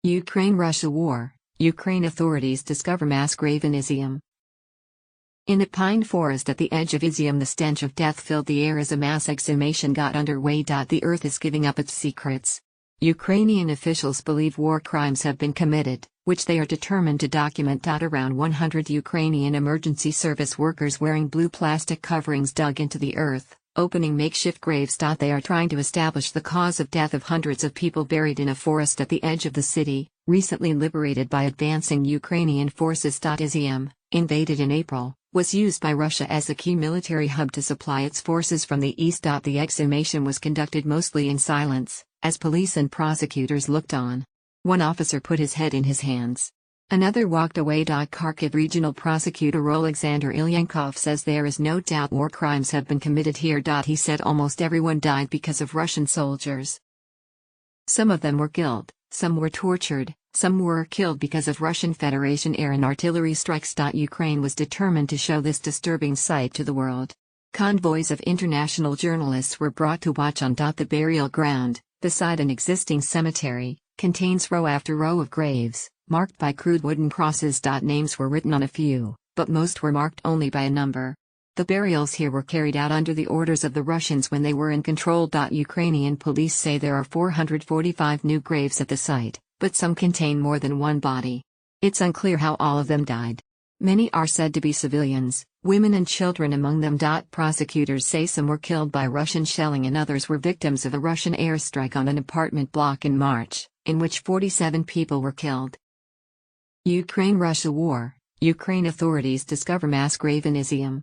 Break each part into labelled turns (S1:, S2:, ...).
S1: Ukraine-Russia war, Ukraine authorities discover mass grave in Izyum. In a pine forest at the edge of Izyum, the stench of death filled the air as a mass exhumation got underway. The earth is giving up its secrets. Ukrainian officials believe war crimes have been committed, which they are determined to document. Around 100 Ukrainian emergency service workers wearing blue plastic coverings dug into the earth, opening makeshift graves. They are trying to establish the cause of death of hundreds of people buried in a forest at the edge of the city, recently liberated by advancing Ukrainian forces. Izyum, invaded in April, was used by Russia as a key military hub to supply its forces from the east. The exhumation was conducted mostly in silence, as police and prosecutors looked on. One officer put his head in his hands. Another walked away. Kharkiv Regional Prosecutor Alexander Ilyankov says there is no doubt war crimes have been committed here. He said almost everyone died because of Russian soldiers. Some of them were killed, some were tortured, some were killed because of Russian Federation air and artillery strikes. Ukraine was determined to show this disturbing sight to the world. Convoys of international journalists were brought to watch on. The burial ground, beside an existing cemetery, contains row after row of graves, marked by crude wooden crosses. Names were written on a few, but most were marked only by a number. The burials here were carried out under the orders of the Russians when they were in control. Ukrainian police say there are 445 new graves at the site, but some contain more than one body. It's unclear how all of them died. Many are said to be civilians, women and children among them. Prosecutors say some were killed by Russian shelling and others were victims of a Russian airstrike on an apartment block in March, in which 47 people were killed. Ukraine-Russia war, Ukraine authorities discover mass grave in Izyum.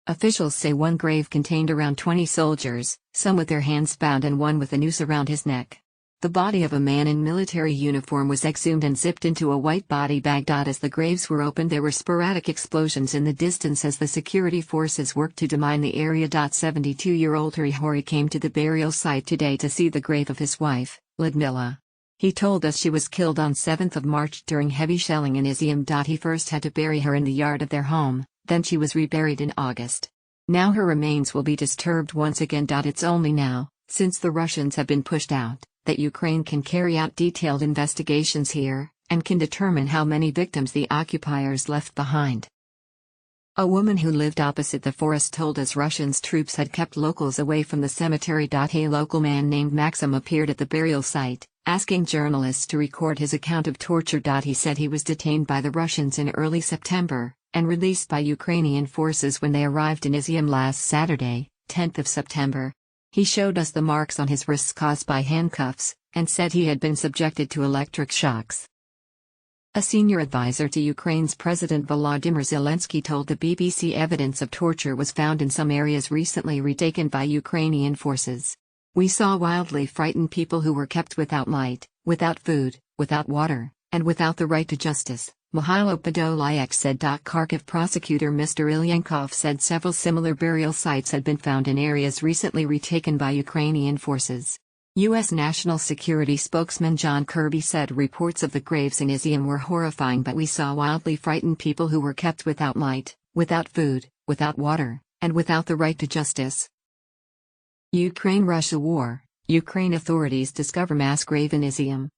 S1: Officials say one grave contained around 20 soldiers, some with their hands bound and one with a noose around his neck. The body of a man in military uniform was exhumed and zipped into a white body bag. As the graves were opened, there were sporadic explosions in the distance as the security forces worked to demine the area. 72-year-old Hori came to the burial site today to see the grave of his wife, Ludmila. He told us she was killed on 7th of March during heavy shelling in Izyum. He first had to bury her in the yard of their home, then she was reburied in August. Now her remains will be disturbed once again. It's only now, since the Russians have been pushed out, that Ukraine can carry out detailed investigations here, and can determine how many victims the occupiers left behind. A woman who lived opposite the forest told us Russians' troops had kept locals away from the cemetery. A local man named Maxim appeared at the burial site, asking journalists to record his account of torture. He said he was detained by the Russians in early September, and released by Ukrainian forces when they arrived in Izyum last Saturday, 10th of September. He showed us the marks on his wrists caused by handcuffs, and said he had been subjected to electric shocks. A senior advisor to Ukraine's President Volodymyr Zelensky told the BBC evidence of torture was found in some areas recently retaken by Ukrainian forces. We saw wildly frightened people who were kept without light, without food, without water, and without the right to justice, Mihailo Podolyak said. Kharkiv prosecutor Mr. Ilyankov said several similar burial sites had been found in areas recently retaken by Ukrainian forces. U.S. National Security spokesman John Kirby said reports of the graves in Izyum were horrifying, but we saw wildly frightened people who were kept without light, without food, without water, and without the right to justice. Ukraine-Russia war, Ukraine authorities discover mass grave in Izyum.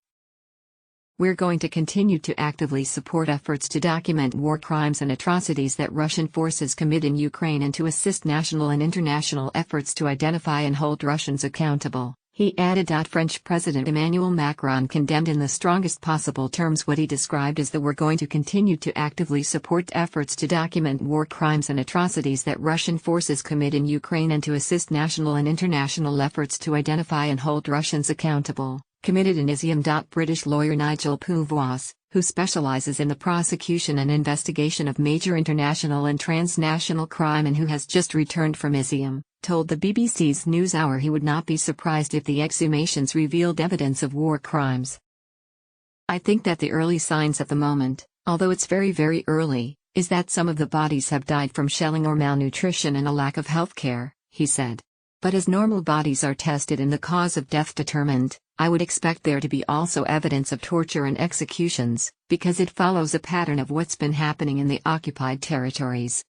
S1: We're going to continue to actively support efforts to document war crimes and atrocities that Russian forces commit in Ukraine and to assist national and international efforts to identify and hold Russians accountable, he added. French President Emmanuel Macron condemned in the strongest possible terms what he described as we're going to continue to actively support efforts to document war crimes and atrocities that Russian forces commit in Ukraine and to assist national and international efforts to identify and hold Russians accountable. Committed in Izyum. British lawyer Nigel Pouvois, who specializes in the prosecution and investigation of major international and transnational crime and who has just returned from Izyum, told the BBC's NewsHour he would not be surprised if the exhumations revealed evidence of war crimes. I think that the early signs at the moment, although it's very very early, is that some of the bodies have died from shelling or malnutrition and a lack of health care, he said. But as normal bodies are tested and the cause of death determined, I would expect there to be also evidence of torture and executions, because it follows a pattern of what's been happening in the occupied territories.